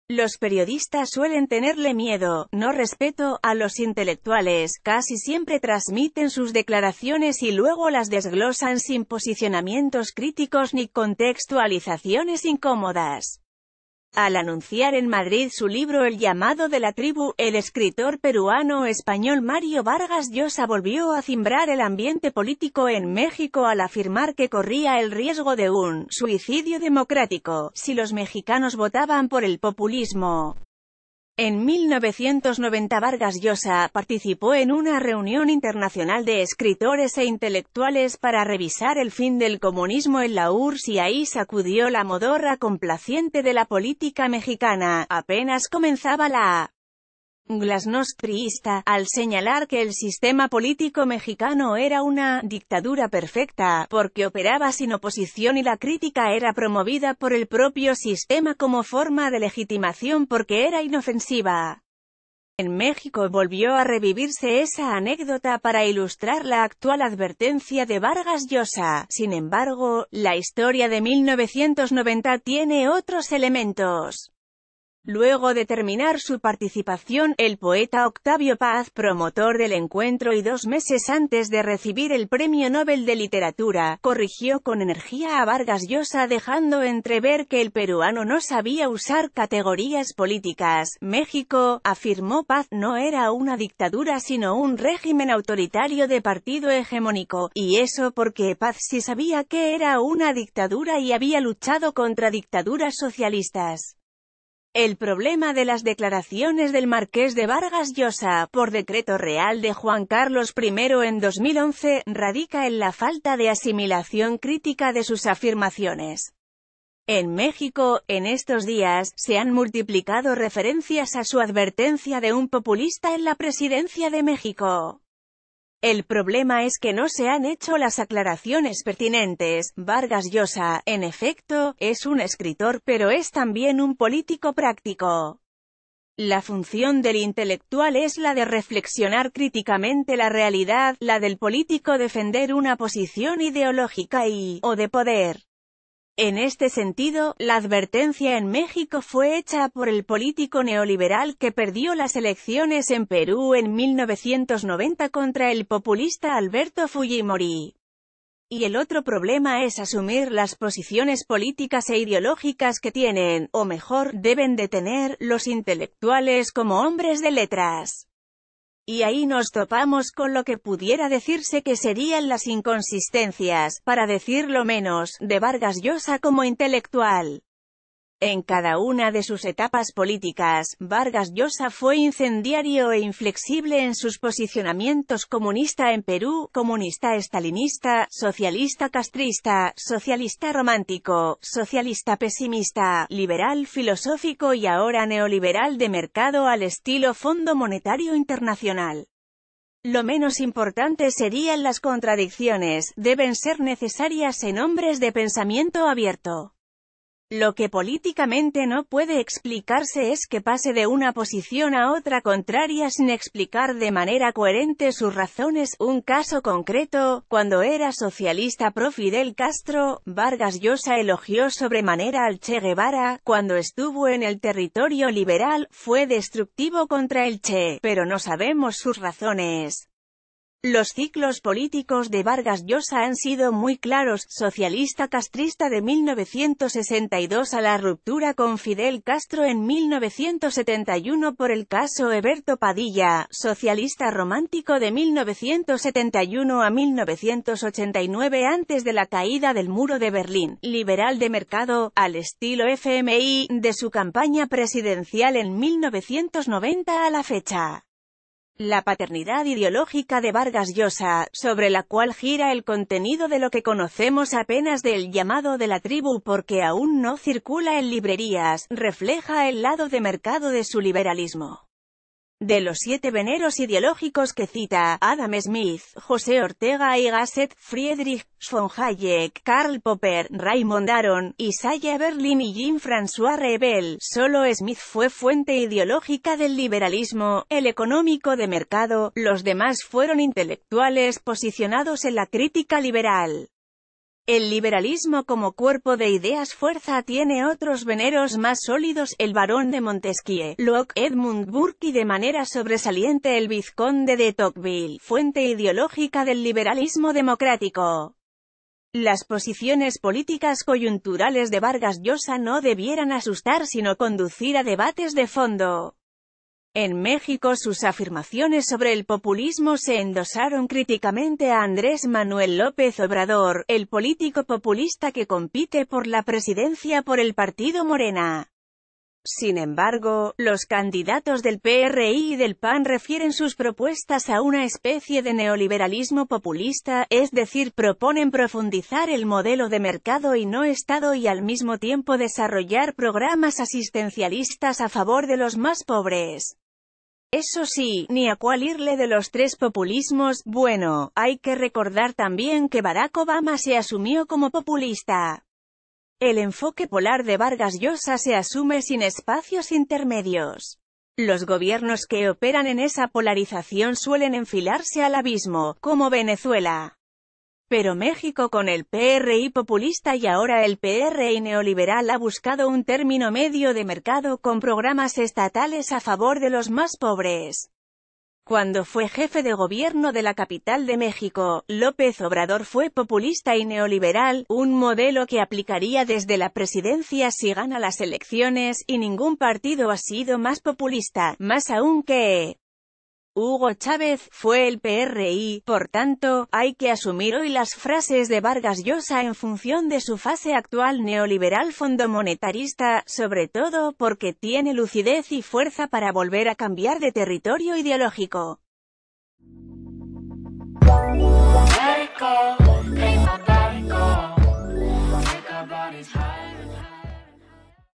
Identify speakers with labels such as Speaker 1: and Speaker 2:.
Speaker 1: Los periodistas suelen tenerle miedo, no respeto, a los intelectuales. Casi siempre transmiten sus declaraciones y luego las desglosan sin posicionamientos críticos ni contextualizaciones incómodas. Al anunciar en Madrid su libro El llamado de la tribu, el escritor peruano-español Mario Vargas Llosa volvió a cimbrar el ambiente político en México al afirmar que corría el riesgo de un suicidio democrático si los mexicanos votaban por el populismo. En 1990 Vargas Llosa participó en una reunión internacional de escritores e intelectuales para revisar el fin del comunismo en la URSS y ahí sacudió la modorra complaciente de la política mexicana. Apenas comenzaba la glasnost priista, al señalar que el sistema político mexicano era una dictadura perfecta, porque operaba sin oposición y la crítica era promovida por el propio sistema como forma de legitimación porque era inofensiva. En México volvió a revivirse esa anécdota para ilustrar la actual advertencia de Vargas Llosa. Sin embargo, la historia de 1990 tiene otros elementos. Luego de terminar su participación, el poeta Octavio Paz, promotor del encuentro y 2 meses antes de recibir el Premio Nobel de Literatura, corrigió con energía a Vargas Llosa dejando entrever que el peruano no sabía usar categorías políticas. México, afirmó Paz, no era una dictadura sino un régimen autoritario de partido hegemónico, y eso porque Paz sí sabía que era una dictadura y había luchado contra dictaduras socialistas. El problema de las declaraciones del Marqués de Vargas Llosa, por decreto real de Juan Carlos I en 2011, radica en la falta de asimilación crítica de sus afirmaciones. En México, en estos días, se han multiplicado referencias a su advertencia de un populista en la presidencia de México. El problema es que no se han hecho las aclaraciones pertinentes. Vargas Llosa, en efecto, es un escritor, pero es también un político práctico. La función del intelectual es la de reflexionar críticamente la realidad, la del político defender una posición ideológica o de poder. En este sentido, la advertencia en México fue hecha por el político neoliberal que perdió las elecciones en Perú en 1990 contra el populista Alberto Fujimori. Y el otro problema es asumir las posiciones políticas e ideológicas que tienen, o mejor, deben de tener, los intelectuales como hombres de letras. Y ahí nos topamos con lo que pudiera decirse que serían las inconsistencias, para decirlo menos, de Vargas Llosa como intelectual. En cada una de sus etapas políticas, Vargas Llosa fue incendiario e inflexible en sus posicionamientos: comunista en Perú, comunista estalinista, socialista castrista, socialista romántico, socialista pesimista, liberal filosófico y ahora neoliberal de mercado al estilo Fondo Monetario Internacional. Lo menos importante serían las contradicciones, deben ser necesarias en hombres de pensamiento abierto. Lo que políticamente no puede explicarse es que pase de una posición a otra contraria sin explicar de manera coherente sus razones. Un caso concreto, cuando era socialista pro Fidel Castro, Vargas Llosa elogió sobremanera al Che Guevara. Cuando estuvo en el territorio liberal, fue destructivo contra el Che, pero no sabemos sus razones. Los ciclos políticos de Vargas Llosa han sido muy claros: socialista castrista de 1962 a la ruptura con Fidel Castro en 1971 por el caso Eberto Padilla, socialista romántico de 1971 a 1989 antes de la caída del muro de Berlín, liberal de mercado, al estilo FMI, de su campaña presidencial en 1990 a la fecha. La paternidad ideológica de Vargas Llosa, sobre la cual gira el contenido de lo que conocemos apenas del llamado de la tribu porque aún no circula en librerías, refleja el lado de mercado de su liberalismo. De los 7 veneros ideológicos que cita, Adam Smith, José Ortega y Gasset, Friedrich von Hayek, Karl Popper, Raymond Aron, Isaiah Berlin y Jean-François Revel, solo Smith fue fuente ideológica del liberalismo, el económico de mercado, los demás fueron intelectuales posicionados en la crítica liberal. El liberalismo como cuerpo de ideas fuerza tiene otros veneros más sólidos, el barón de Montesquieu, Locke, Edmund Burke y de manera sobresaliente el vizconde de Tocqueville, fuente ideológica del liberalismo democrático. Las posiciones políticas coyunturales de Vargas Llosa no debieran asustar sino conducir a debates de fondo. En México sus afirmaciones sobre el populismo se endosaron críticamente a Andrés Manuel López Obrador, el político populista que compite por la presidencia por el partido Morena. Sin embargo, los candidatos del PRI y del PAN refieren sus propuestas a una especie de neoliberalismo populista, es decir, proponen profundizar el modelo de mercado y no Estado y al mismo tiempo desarrollar programas asistencialistas a favor de los más pobres. Eso sí, ni a cuál irle de los tres populismos. Bueno, hay que recordar también que Barack Obama se asumió como populista. El enfoque polar de Vargas Llosa se asume sin espacios intermedios. Los gobiernos que operan en esa polarización suelen enfilarse al abismo, como Venezuela. Pero México con el PRI populista y ahora el PRI neoliberal ha buscado un término medio de mercado con programas estatales a favor de los más pobres. Cuando fue jefe de gobierno de la capital de México, López Obrador fue populista y neoliberal, un modelo que aplicaría desde la presidencia si gana las elecciones, y ningún partido ha sido más populista, más aún que Hugo Chávez, fue el PRI. Por tanto, hay que asumir hoy las frases de Vargas Llosa en función de su fase actual neoliberal fondomonetarista, sobre todo porque tiene lucidez y fuerza para volver a cambiar de territorio ideológico.